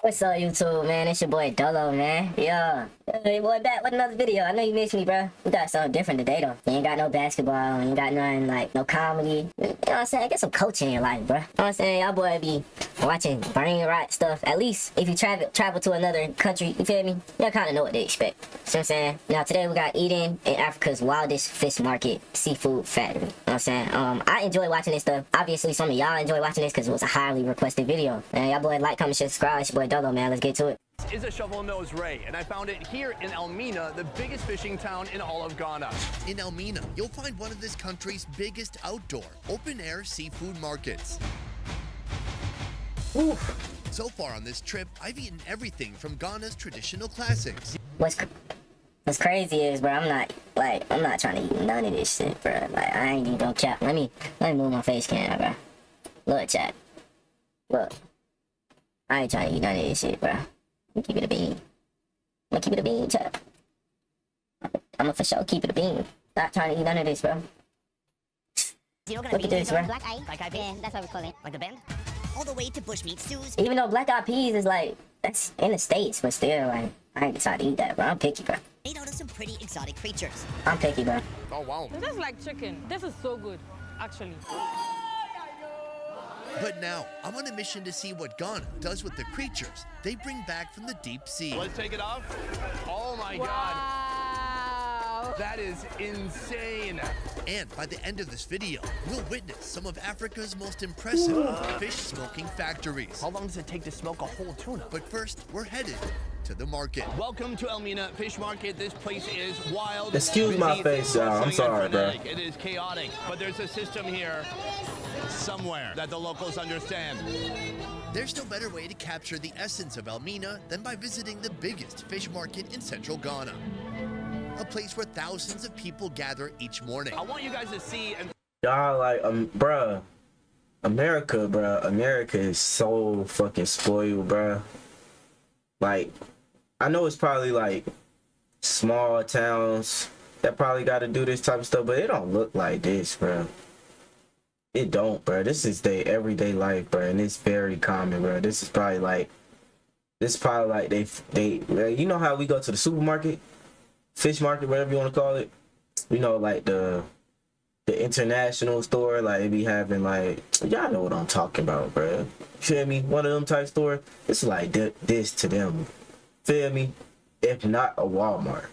What's up, YouTube, man? It's your boy Dolo, man. Yeah. Hey, boy, back with another video. I know you missed me, bro. We got something different today, though. You ain't got no basketball. You ain't got nothing, like, no comedy. You know what I'm saying? Get some coaching in your life, bro. You know what I'm saying? Y'all boy be watching brain rot stuff. At least if you travel to another country, you feel me? Y'all kind of know what they expect. You know what I'm saying? Now, today we got eating in Africa's wildest fish market, seafood factory. You know what I'm saying? I enjoy watching this stuff. Obviously, some of y'all enjoy watching this because it was a highly requested video. Man, y'all boy like, comment, share, subscribe. It's your boy Dolo, man. Let's get to it. This is a shovel-nosed ray, and I found it here in Elmina, the biggest fishing town in all of Ghana. In Elmina, you'll find one of this country's biggest outdoor, open-air seafood markets. Oof. So far on this trip, I've eaten everything from Ghana's traditional classics. What's crazy is, bro, I'm not trying to eat none of this shit, bro. Like, I ain't even gonna cap. Let me move my face cam, bro. Look, chat. Look. I ain't trying to eat none of this shit, bro. Keep it a bean. I'm gonna keep it a bean, chat. I'm gonna for sure keep it a bean. Not trying to eat none of this, bro. Look at this, bro. Black eye? Black eye peas? Yeah, that's what we call it. Like the bend? All the way to bushmeat stews. Even though black eyed peas is like, that's in the States, but still, like, I ain't decided to eat that, bro. I'm picky, bro. Made out of some pretty exotic creatures. I'm picky, bro. Oh, wow. This is like chicken. This is so good, actually. But now, I'm on a mission to see what Ghana does with the creatures they bring back from the deep sea. Let's take it off. Oh, my God. Wow. That is insane. And by the end of this video, we'll witness some of Africa's most impressive fish smoking factories. How long does it take to smoke a whole tuna? But first, we're headed to the market. Welcome to Elmina Fish Market. This place is wild. Excuse my face, y'all. I'm sorry, bro. It is chaotic, but there's a system here somewhere that the locals understand. There's no better way to capture the essence of Elmina than by visiting the biggest fish market in central Ghana. A place where thousands of people gather each morning. I want you guys to see and Y'all like, bruh, America is so fucking spoiled, bruh. Like, I know it's probably like small towns that probably got to do this type of stuff, but it don't look like this, bruh. It don't, bruh. This is their everyday life, bruh, and it's very common, bruh. This is probably like they you know how we go to the supermarket, fish market, whatever you want to call it, you know, like the international store, like they be having, like, y'all know what I'm talking about, bruh. Feel me? One of them type stores. It's like this to them. Feel me? If not a Walmart.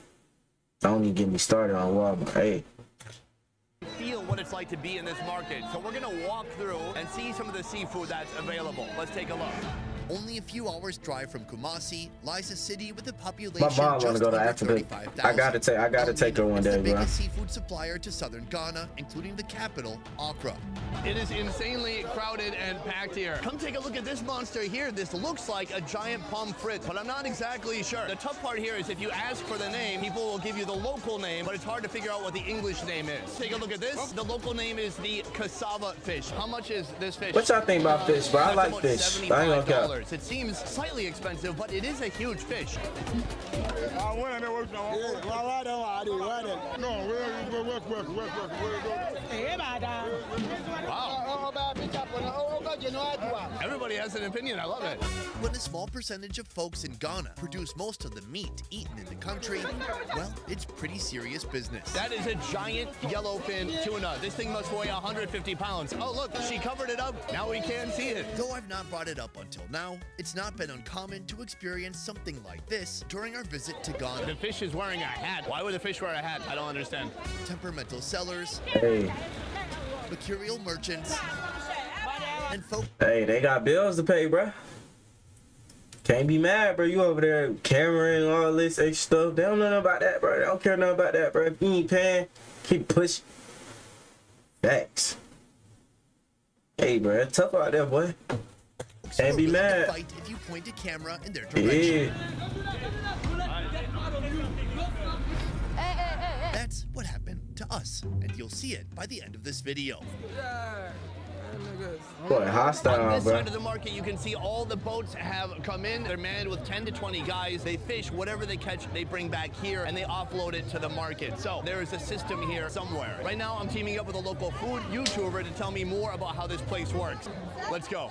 Don't even get me started on Walmart. Hey. feel what it's like to be in this market. So we're gonna walk through and see some of the seafood that's available. Let's take a look. Only a few hours drive from Kumasi lies a city with a population My mom just wanna go to under Africa. 35,000. I gotta take her one day, the bro. biggest seafood supplier to southern Ghana, including the capital, Accra. It is insanely crowded and packed here. Come take a look at this monster here. This looks like a giant pomfret, but I'm not exactly sure. The tough part here is if you ask for the name, people will give you the local name, but it's hard to figure out what the English name is. Take a look at this. The local name is the cassava fish. How much is this fish? What y'all think about fish, bro? I That's like about fish. I ain't gonna $75. It seems slightly expensive, but it is a huge fish. Wow. Everybody has an opinion. I love it. When a small percentage of folks in Ghana produce most of the meat eaten in the country, well, it's pretty serious business. That is a giant yellowfin tuna. This thing must weigh 150 pounds. Oh, look, she covered it up. Now we can't see it. Though I've not brought it up until now, it's not been uncommon to experience something like this during our visit to Ghana. The fish is wearing a hat. Why would the fish wear a hat? I don't understand. Temperamental sellers, Hey, mercurial merchants, and folks hey, they got bills to pay, bro. Can't be mad, bro. You over there, camera and all this extra stuff. They don't know nothing about that, bro. They don't care nothing about that, bro. If you ain't paying, keep pushing. Facts. Hey, bro, it's tough out there, boy. Can't be willing to mad. fight if you point a camera in their direction. Yeah. That's what happened to us, and you'll see it by the end of this video. Boy, On hostile, this bro. side of the market, you can see all the boats have come in. They're manned with 10 to 20 guys. They fish whatever they catch, they bring back here, and they offload it to the market. So there is a system here somewhere. Right now, I'm teaming up with a local food YouTuber to tell me more about how this place works. Let's go.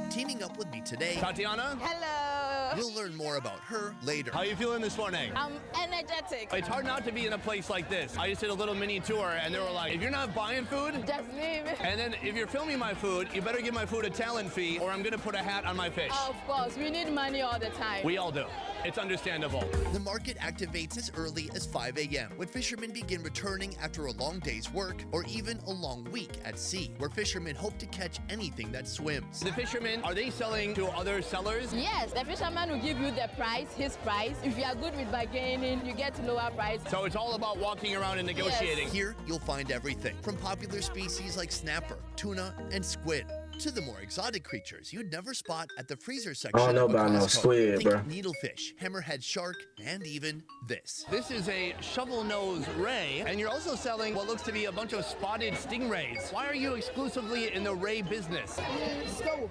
Teaming up with me today, Tatiana, Hello. we'll learn more about her later. how you feeling this morning? I'm energetic. It's hard not to be in a place like this. I just did a little mini tour and they were like, if you're not buying food, Just leave it. and then if you're filming my food, you better give my food a talent fee or I'm gonna put a hat on my fish. Of course, we need money all the time. We all do. It's understandable. The market activates as early as 5 a.m. when fishermen begin returning after a long day's work or even a long week at sea, where fishermen hope to catch anything that swims. The fishermen, are they selling to other sellers? Yes, the fisherman will give you the price, his price. If you are good with bargaining, you get lower price. So it's all about walking around and negotiating. Here, you'll find everything from popular species like snapper, tuna, and squid, to the more exotic creatures you'd never spot at the freezer section. I don't know of a about no Costco. squid, Think bro. needlefish, hammerhead shark, and even this. This is a shovel-nosed ray, and you're also selling what looks to be a bunch of spotted stingrays. Why are you exclusively in the ray business?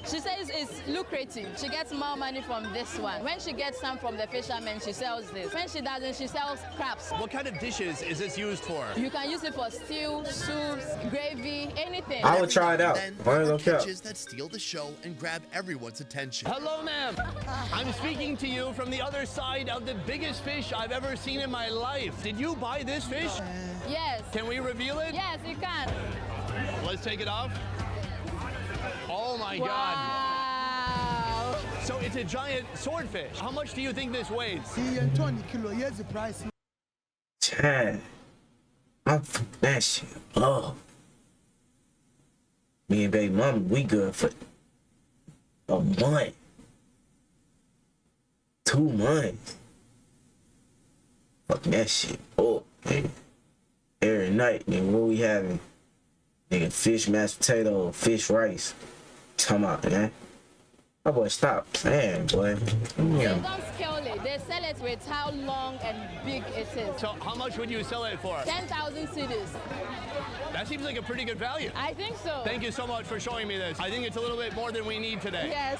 She says it's lucrative. She gets more money from this one. When she gets some from the fisherman, she sells this. When she doesn't, she sells crabs. What kind of dishes is this used for? You can use it for stew, soups, gravy, anything. I would try it out. Then I there ain't are gonna care. catches that steal the show and grab everyone's attention. Hello, ma'am. I'm speaking to you from the other side of the biggest fish I've ever seen in my life. Did you buy this fish? Yes. Can we reveal it? Yes, you can. Let's take it off. Oh my God. Wow. So it's a giant swordfish. How much do you think this weighs? Here's the price. Chad, I'm fucking that shit up. Me and baby mama, we good for a month, 2 months. Fucking that shit up, nigga. Every night, nigga, what we having? Nigga, fish mashed potato, fish rice. Come out, man. My boy, stop playing, boy. They Yeah. don't scale it. They sell it with how long and big it is. So how much would you sell it for? 10,000 cedis. That seems like a pretty good value. I think so. Thank you so much for showing me this. I think it's a little bit more than we need today. Yes.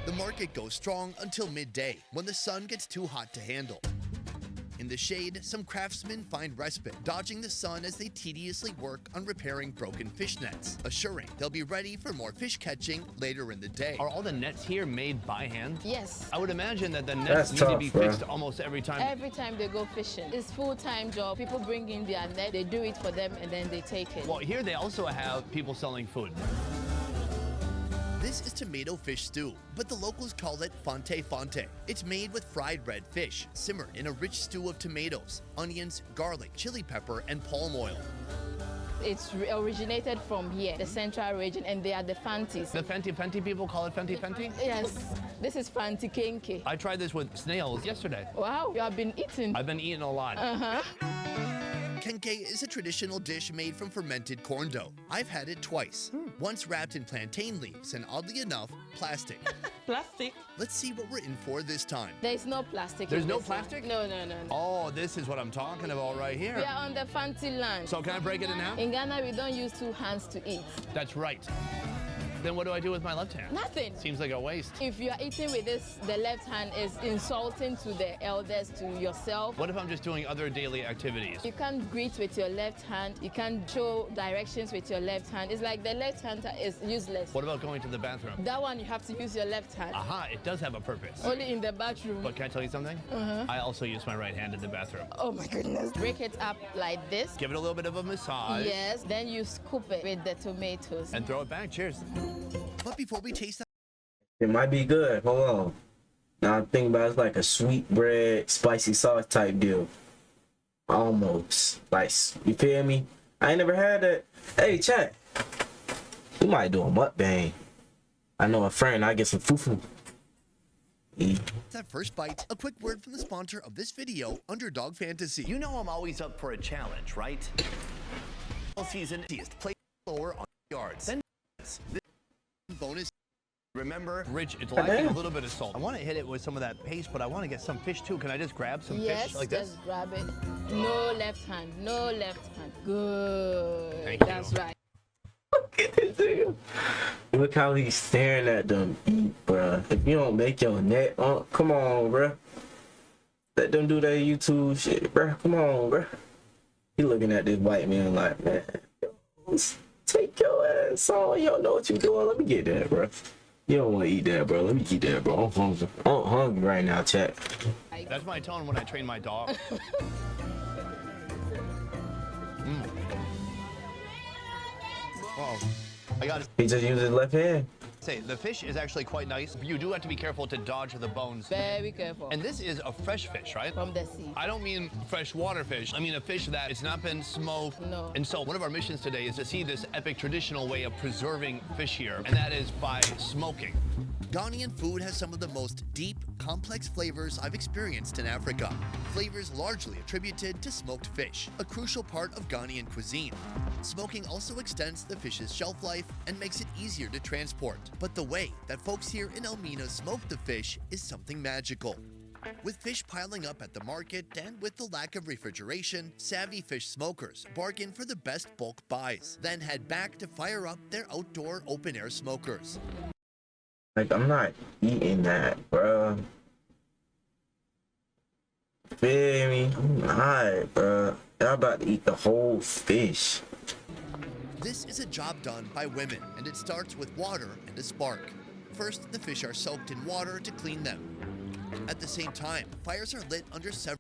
The market goes strong until midday, when the sun gets too hot to handle. In the shade, some craftsmen find respite, dodging the sun as they tediously work on repairing broken fish nets, assuring they'll be ready for more fish catching later in the day. Are all the nets here made by hand? Yes. I would imagine that the nets That's need to tough, be bro. fixed almost every time. Every time they go fishing, it's full-time job. People bring in their net, they do it for them, and then they take it. Well, here they also have people selling food. This is tomato fish stew, but the locals call it fonte fonte. It's made with fried red fish, simmered in a rich stew of tomatoes, onions, garlic, chili pepper, and palm oil. It's originated from here, the central region, and they are the Fantis. The Fenty Fenty people call it Fenty Fenty? Yes, this is Fanti Kenke. I tried this with snails yesterday. Wow, you have been eating. I've been eating a lot. Kenke is a traditional dish made from fermented corn dough. I've had it twice. Once wrapped in plantain leaves and, oddly enough, plastic. Plastic? Let's see what we're in for this time. There is no plastic. There's in no this one. plastic? No, no, no, no. Oh, this is what I'm talking about right We here. are on the Fanti land. So can I break it in half? In Ghana, we don't use 2 hands to eat. That's right. Then what do I do with my left hand? Nothing. Seems like a waste. If you are eating with this, the left hand is insulting to the elders, to yourself. What if I'm just doing other daily activities? You can't greet with your left hand. You can't show directions with your left hand. It's like the left hand is useless. What about going to the bathroom? That one, you have to use your left hand. Aha, it does have a purpose. Only in the bathroom. But can I tell you something? I also use my right hand in the bathroom. Oh my goodness. Break it up like this. Give it a little bit of a massage. Yes. Then you scoop it with the tomatoes. And throw it back. Cheers. But before we taste that, It might be good. Hold on. Now I'm thinking about it's like a sweet bread, spicy sauce type deal. Almost. Like, you feel me? I ain't never had that. Hey, chat. We might do a mukbang. I know a friend. I get some fufu. that first bite, a quick word from the sponsor of this video, Underdog Fantasy. You know I'm always up for a challenge, right? All season is play lower on yards. Then this Bonus. remember, Rich, it's lacking a little bit of salt. I want to hit it with some of that paste, but I want to get some fish too. Can I just grab some Yes, fish like this? just grab it. No left hand. No left hand. Good. Thank you. That's right. Look how he's staring at them eat, bruh. If you don't make your net, come on, bruh. Let them do their YouTube shit, bruh. Come on, bruh. He looking at this white man like, man, Take your ass on. You don't know what you doing. Let me get that, bro. You don't want to eat that, bro. Let me get that, bro. I'm hungry. I'm hungry right now, chat. That's my tone when I train my dog. Oh, I gotta He just used his left hand. say, the fish is actually quite nice. You do have to be careful to dodge the bones. Very careful. And this is a fresh fish, right? From the sea. I don't mean freshwater fish. I mean a fish that has not been smoked. No. And so one of our missions today is to see this epic traditional way of preserving fish here, and that is by smoking. Ghanaian food has some of the most deep, complex flavors I've experienced in Africa. Flavors largely attributed to smoked fish, a crucial part of Ghanaian cuisine. Smoking also extends the fish's shelf life and makes it easier to transport. But the way that folks here in Elmina smoke the fish is something magical. With fish piling up at the market and with the lack of refrigeration, savvy fish smokers bargain for the best bulk buys, then head back to fire up their outdoor open-air smokers. Like, I'm not eating that, bro. Feel me? I'm not, bro. I'm about to eat the whole fish. This is a job done by women, and it starts with water and a spark. First, the fish are soaked in water to clean them. At the same time, fires are lit under several.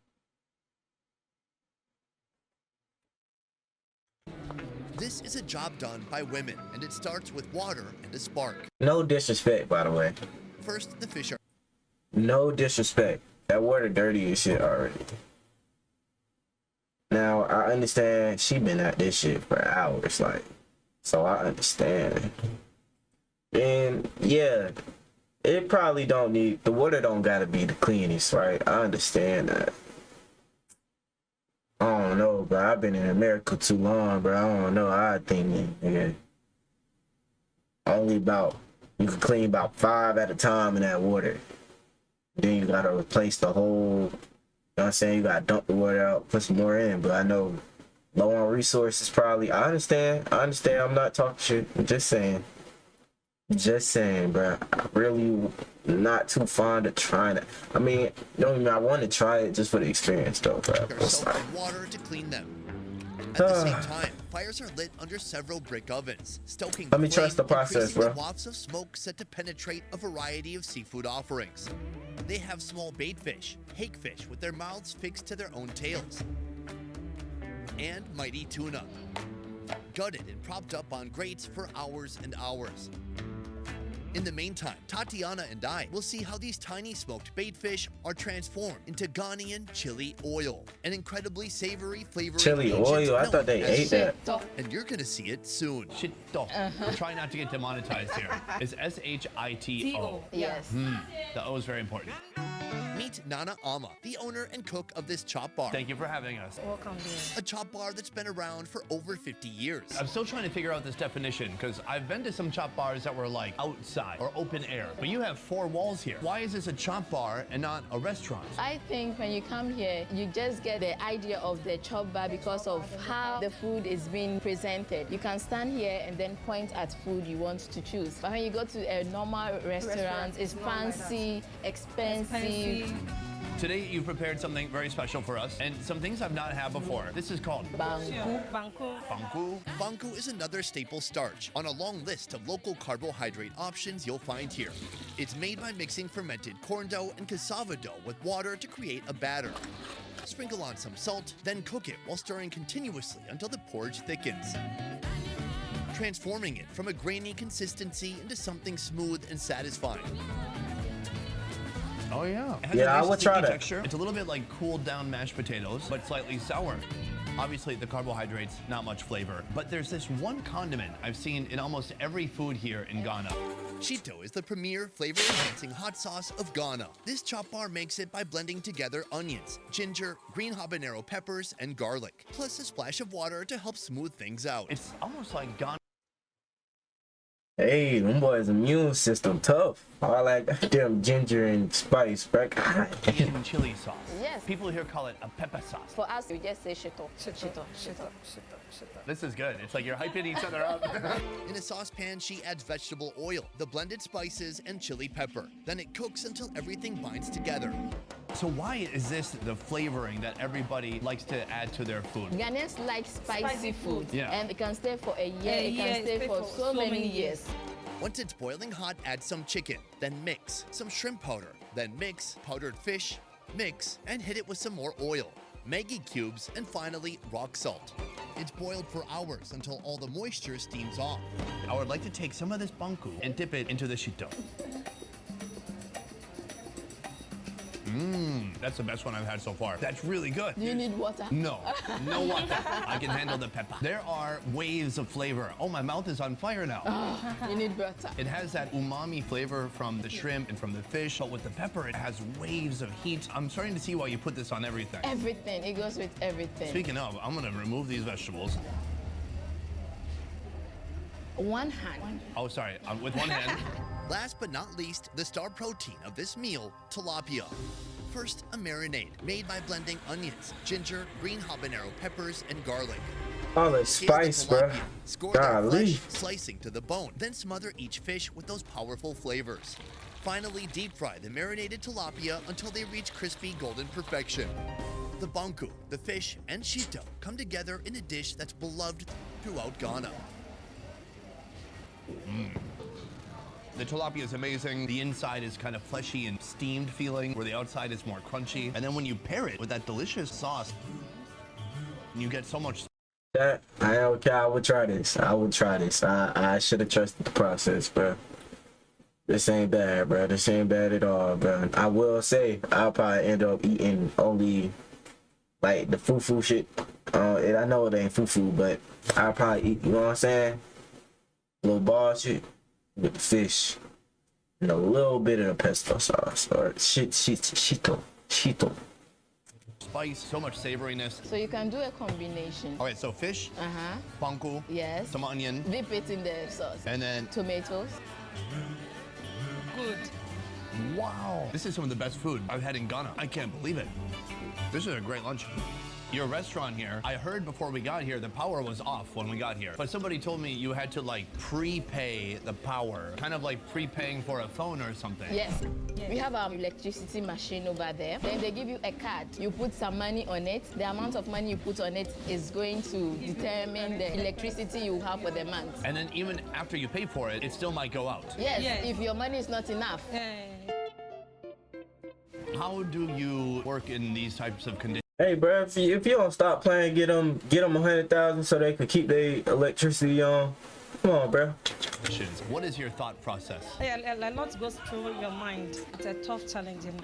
This is a job done by women, and it starts with water and a spark. No disrespect, by the way. First, the fish are. No disrespect. That water dirty as shit already. Now, I understand she been at this shit for hours, like, so I understand. And yeah, it probably don't need, the water don't gotta be the cleanest, right? I understand that. I don't know, bro. I've been in America too long, bro. I don't know. I think, nigga, only about, you can clean about 5 at a time in that water. Then you gotta replace the whole, you know what I'm saying? You gotta dump the water out, put some more in. But I know low on resources probably. I understand. I'm not talking shit. I'm just saying. Just saying, bro. I really not too fond of trying it. I mean, don't even, I want to try it just for the experience, though, bro. They're soaked in water to clean them. At the same time, fires are lit under several brick ovens, stoking Let me the trust the flame, process, increasing bro. the wafts of smoke set to penetrate a variety of seafood offerings. They have small baitfish, hakefish with their mouths fixed to their own tails, and mighty tuna, gutted and propped up on grates for hours and hours. In the meantime, Tatiana and I will see how these tiny smoked baitfish are transformed into Ghanaian chili oil, an incredibly savory flavoring Chili agent oil? I known thought they as ate that. and you're gonna see it soon. Shito. Try not to get demonetized here. It's S-H-I-T-O. Yes. The O is very important. Meet Nana Ama, the owner and cook of this chop bar. Thank you for having us. A chop bar that's been around for over 50 years. I'm still trying to figure out this definition because I've been to some chop bars that were like outside or open air, but you have 4 walls here. Why is this a chop bar and not a restaurant? I think when you come here, you just get the idea of the chop bar because of how the food is being presented. You can stand here and then point at food you want to choose. But when you go to a normal restaurant, it's fancy, expensive. Today you prepared something very special for us and some things I've not had before. This is called Banku. banku. Banku is another staple starch on a long list of local carbohydrate options you'll find here. It's made by mixing fermented corn dough and cassava dough with water to create a batter. Sprinkle on some salt, then cook it while stirring continuously until the porridge thickens, transforming it from a grainy consistency into something smooth and satisfying. Oh yeah. It has Yeah, a nice I would try sticky that. texture. It's a little bit like cooled down mashed potatoes, but slightly sour. Obviously the carbohydrates, not much flavor. But there's this one condiment I've seen in almost every food here in Ghana. Shito is the premier flavor-enhancing hot sauce of Ghana. This chop bar makes it by blending together onions, ginger, green habanero peppers, and garlic, plus a splash of water to help smooth things out. It's almost like Ghana. Hey, them boys' immune system tough. All that damn ginger and spice, bro. God. Indian chili sauce. Yes. People here call it a pepper sauce. For us, you just say shito. Shito. This is good. It's like you're hyping each other up. In a saucepan, she adds vegetable oil, the blended spices, and chili pepper. Then it cooks until everything binds together. So why is this the flavoring that everybody likes to add to their food? Ghanaians like spicy food, Yeah. and it can stay for a year. It can stay for so many years. Once it's boiling hot, add some chicken, then mix some shrimp powder, then mix powdered fish, mix, and hit it with some more oil, Maggi cubes, and finally rock salt. It's boiled for hours until all the moisture steams off. I would like to take some of this banku and dip it into the shito. That's the best one I've had so far. That's really good. Do you need water? No, no water. I can handle the pepper. There are waves of flavor. Oh, my mouth is on fire now. You need butter. It has that umami flavor from the shrimp and from the fish, but with the pepper, it has waves of heat. I'm starting to see why you put this on everything. Everything. It goes with everything. Speaking of, I'm gonna remove these vegetables. One hand. Oh, sorry, with one hand. Last but not least, the star protein of this meal, tilapia. First, a marinade made by blending onions, ginger, green habanero peppers, and garlic. All the Scale the spice, bro. tilapia, score their Golly. flesh, slicing to the bone, then smother each fish with those powerful flavors. Finally, deep fry the marinated tilapia until they reach crispy golden perfection. The banku, the fish, and shito come together in a dish that's beloved throughout Ghana. The tilapia is amazing. The inside is kind of fleshy and steamed feeling, where the outside is more crunchy. And then when you pair it with that delicious sauce, you get so much. That I would try this. I would try this. I should have trusted the process, bro. This ain't bad, bro. This ain't bad at all, bro. I will say I'll probably end up eating only like the fufu shit. And I know it ain't fufu, but I'll probably eat. You know what I'm saying? Little ball shit with the fish and a little bit of the pesto sauce or shito. Spice, so much savoriness. So you can do a combination. All right, so fish, banku, Yes. some onion, Dip it in the sauce. and then Tomatoes. Good. wow, this is some of the best food I've had in Ghana. I can't believe it. This is a great lunch. Your restaurant here, I heard before we got here, the power was off when we got here. But somebody told me you had to like prepay the power, kind of like prepaying for a phone or something. Yes. We have our electricity machine over there. Then they give you a card. You put some money on it. The amount of money you put on it is going to determine the electricity you have for the month. And then even after you pay for it, it still might go out. Yes, Yes. if your money is not enough. How do you work in these types of conditions? Hey, bro, if you don't stop playing, get them 100,000 so they can keep their electricity on. Come on, bro. What is your thought process? A lot goes through your mind. It's a tough challenge. And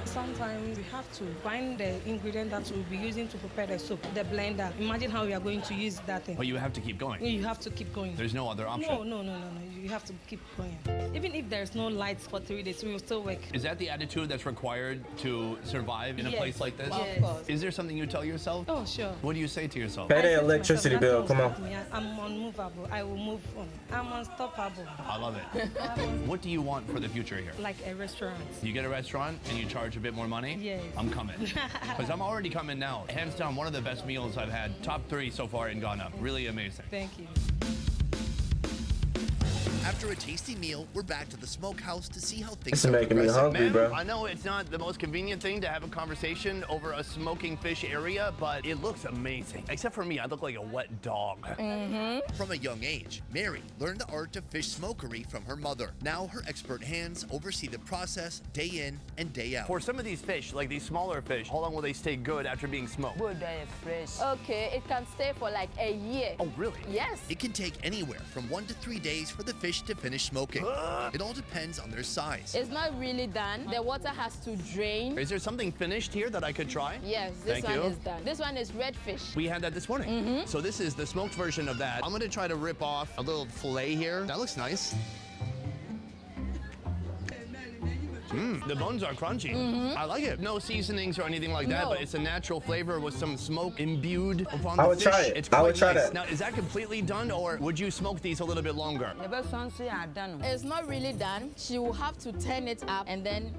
sometimes we have to find the ingredient that we'll be using to prepare the soup, the blender. Imagine how we are going to use that thing. But you have to keep going. You have to keep going. There's no other option. No. You have to keep going. Even if there's no lights for 3 days, we will still work. Is that the attitude that's required to survive in a Yes. place like this? Of course. Is there something you tell yourself? Oh, sure. What do you say to yourself? Pay I their said to electricity myself, bill. nothing Come will on. stop me. I'm unmovable. I will move on. I'm unstoppable. I love it. What do you want for the future here? Like a restaurant. You get a restaurant and you charge a bit more money? Yes. I'm coming. Because I'm already coming now. Hands down, one of the best meals I've had. Top 3 so far in Ghana. Really amazing. Thank you. After a tasty meal, we're back to the smokehouse to see how things This is are making me progressing. hungry, bro. I know it's not the most convenient thing to have a conversation over a smoking fish area, but it looks amazing. Except for me, I look like a wet dog. From a young age, Mary learned the art of fish smokery from her mother. Now her expert hands oversee the process day in and day out. For some of these fish, like these smaller fish, how long will they stay good after being smoked? Okay, it can stay for like a year. Oh, really? Yes. It can take anywhere from 1 to 3 days for the fish to finish smoking. It all depends on their size. It's not really done. The water has to drain. Is there something finished here that I could try? Yes, this Thank one you. is done. This one is red fish. We had that this morning. So this is the smoked version of that. I'm gonna try to rip off a little fillet here. That looks nice. The bones are crunchy. I like it. No seasonings or anything like that, No. but it's a natural flavor with some smoke imbued upon I the would fish. try it. It's I quite would try nice. that. Now, is that completely done, or would you smoke these a little bit longer? It's not really done. She will have to turn it up and then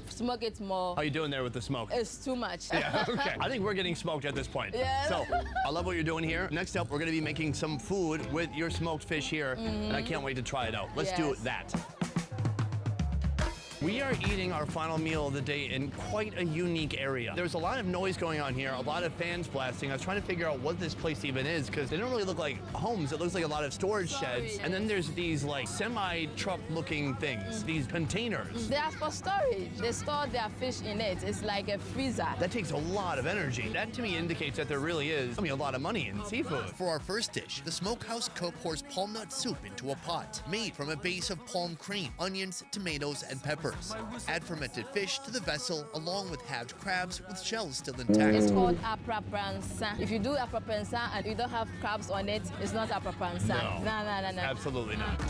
smoke it more. How you doing there with the smoke? It's too much. Yeah, okay. I think we're getting smoked at this point. Yeah. So, I love what you're doing here. Next up, we're gonna be making some food with your smoked fish here, and I can't wait to try it out. Let's do Yes. that. We are eating our final meal of the day in quite a unique area. There's a lot of noise going on here, a lot of fans blasting. I was trying to figure out what this place even is because they don't really look like homes. It looks like a lot of storage sheds. And then there's these like semi-truck looking things, these containers. They are for storage. They store their fish in it. It's like a freezer. That takes a lot of energy. That to me indicates that there really is, a lot of money in seafood. For our first dish, the smokehouse cook pours palm nut soup into a pot, made from a base of palm cream, onions, tomatoes, and peppers. Add fermented fish to the vessel, along with halved crabs with shells still intact. It's called apra-pransa. If you do apra-pransa and you don't have crabs on it, it's not apra-pransa. No. Absolutely not.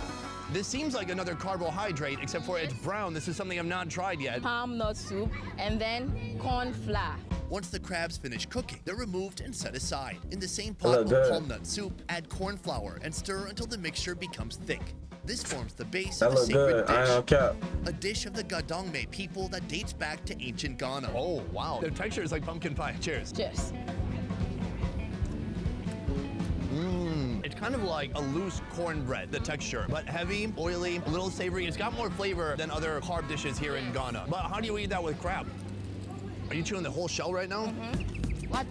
This seems like another carbohydrate, except for it's brown. This is something I've not tried yet. Palm nut soup and then corn flour. Once the crabs finish cooking, they're removed and set aside. In the same pot with palm nut soup, add corn flour and stir until the mixture becomes thick. This forms the base of the sacred dish. A dish of the Gadongme people that dates back to ancient Ghana. Oh, wow. The texture is like pumpkin pie. Cheers. Cheers. It's kind of like a loose cornbread, the texture, but heavy, oily, a little savory. It's got more flavor than other carb dishes here in Ghana. But how do you eat that with crab? Are you chewing the whole shell right now?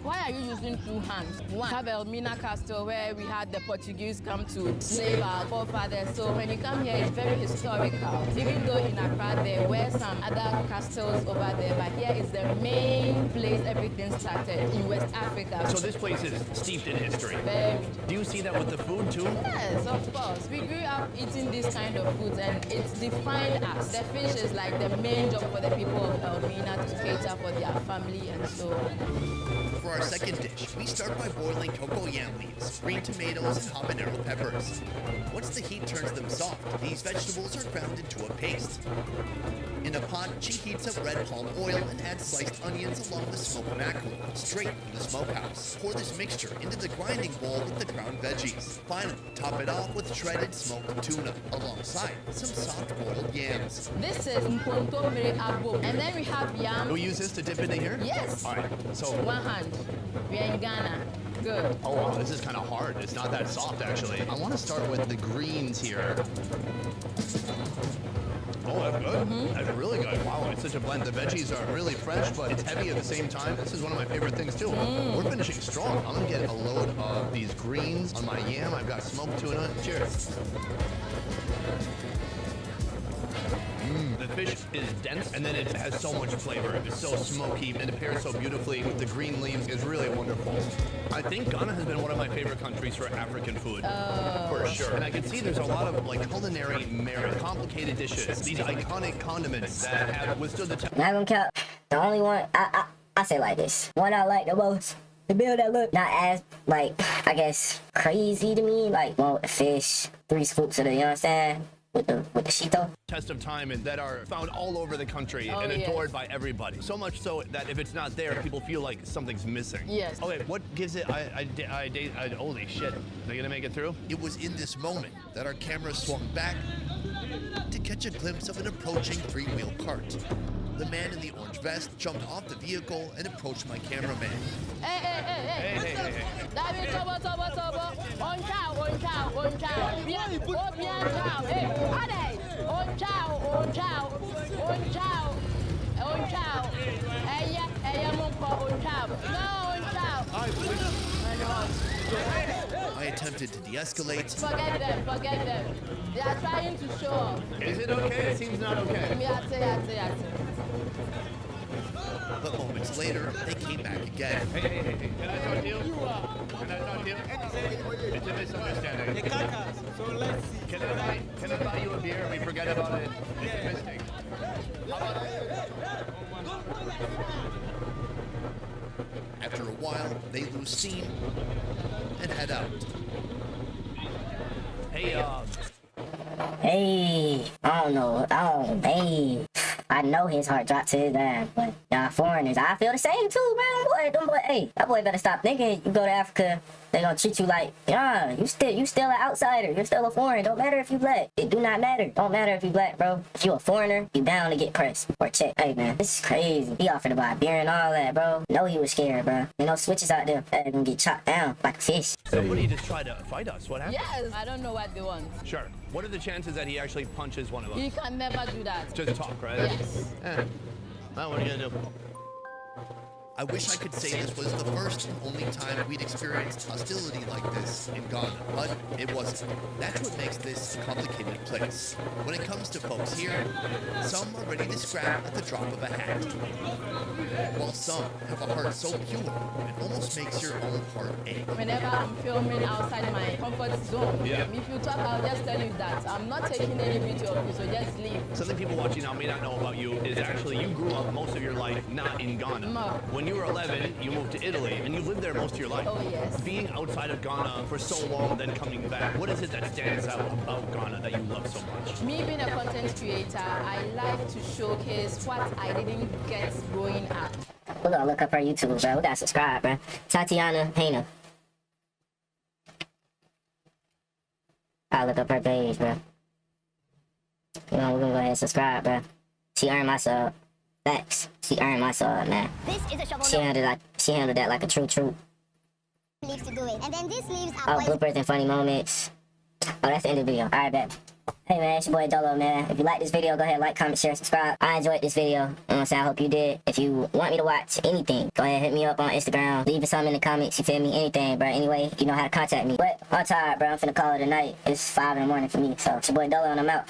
Why are you using two hands? One, have Elmina Castle where we had the Portuguese come to slave our forefathers. So when you come here, it's very historical. Even though in Accra there were some other castles over there, but here is the main place everything started in West Africa. So this place is steeped in history. Very. Do you see that with the food too? Yes, of course. We grew up eating this kind of foods and it's defined us. The fish is like the main job for the people of Elmina to cater for their family and so on. For our second dish, we start by boiling cocoa yam leaves, green tomatoes, and habanero peppers. Once the heat turns them soft, these vegetables are ground into a paste. In a pot, she heats up red palm oil and adds sliced onions along with smoked mackerel, straight from the smokehouse. Pour this mixture into the grinding bowl with the ground veggies. Finally, top it off with shredded smoked tuna, alongside some soft-boiled yams. This is Mpontomere Abo. And then we have yam. Do we use this to dip into here? Yes. All right, so... One hand. We are in Ghana. Good. Oh, wow, this is kind of hard. It's not that soft, actually. I want to start with the greens here. Oh, that's good. That's really good. Wow, it's such a blend. The veggies are really fresh, but it's heavy at the same time. This is one of my favorite things, too. We're finishing strong. I'm going to get a load of these greens on my yam. I've got smoked tuna. Cheers. The fish is dense, and then it has so much flavor. It's so smoky, and it pairs so beautifully with the green leaves. It's really wonderful. I think Ghana has been one of my favorite countries for African food. For sure. And I can see there's a lot of like culinary merit, complicated dishes, these iconic condiments that have withstood the test. Not gonna count. The only one, I say like this. One I like the most. The meal that look not as, like, I guess, crazy to me. Like, one with the fish, 3 scoops of the, you know what I'm saying? With the shito. Test of time and that are found all over the country and adored by everybody. So much so that if it's not there, people feel like something's missing. Yes. Okay, what gives it? Holy shit! Are they gonna make it through? It was in this moment that our camera swung back to catch a glimpse of an approaching 3-wheel cart. The man in the orange vest jumped off the vehicle and approached my cameraman. Hey. David, tobo. On chow. Hey, Ade. On chow. Hey, monko, on chow. No, on chow. I attempted to de-escalate. Forget them. They are trying to show off. Is it okay? It seems not okay. Yeah. But moments later, they came back again. Hey. Can I talk to you? It's a misunderstanding. So let's see. Can I buy you a beer and we forget about it? It's a mistake. After a while, they lose steam and head out. Hey, I don't know. Hey, I know his heart dropped to his ass, but y'all foreigners, I feel the same too, man. Boy, hey, that boy better stop thinking you go to Africa They gonna treat you like, yeah, you still an outsider. You're still a foreign. Don't matter if you black. It do not matter. Don't matter if you black, bro. If you a foreigner, you bound to get pressed or checked. Hey, man, this is crazy. He offered to buy beer and all that, bro. No, he was scared, bro. You know, switches out there. That gonna get chopped down like a fish. Somebody just tried to fight us. What happened? Yes, I don't know what they want. Sure. What are the chances that he actually punches one of us? He can never do that. Just talk, right? Yes. Well, what are you gonna do? I wish I could say this was the first and only time we'd experienced hostility like this in Ghana, but it wasn't. That's what makes this a complicated place. When it comes to folks here, some are ready to scrap at the drop of a hat, while some have a heart so pure it almost makes your own heart ache. Whenever I'm filming outside my comfort zone, Yeah. if you talk, I'll just tell you that I'm not taking any video of you, so just leave. Something people watching now may not know about you is actually you grew up most of your life not in Ghana. No. When you were 11, you moved to Italy, and you lived there most of your life. Oh, yes. Being outside of Ghana for so long, then coming back, what is it that stands out about Ghana that you love so much? Me being a content creator, I like to showcase what I didn't get growing up. We're gonna look up her YouTube, bro. We gotta subscribe, bro. Tatiana Hayner. I'll look up her page, bro. You know, we're gonna go ahead and subscribe, bro. She earned my sub. Thanks. She earned my sub, man. This is a shovel. She handled that like a true. Leaves to do it. And then this leaves Oh, are bloopers and funny moments. Oh, that's the end of the video. Alright, bet. Hey, man, it's your boy Dolo, man. If you like this video, go ahead, like, comment, share, subscribe. I enjoyed this video. You know what I'm saying? I hope you did. If you want me to watch anything, go ahead, hit me up on Instagram. Leave us something in the comments. You feel me? Anything, bro. Anyway, you know how to contact me. But I'm tired, bro. I'm finna call it a night. It's 5 in the morning for me. So, it's your boy Dolo, and I'm out.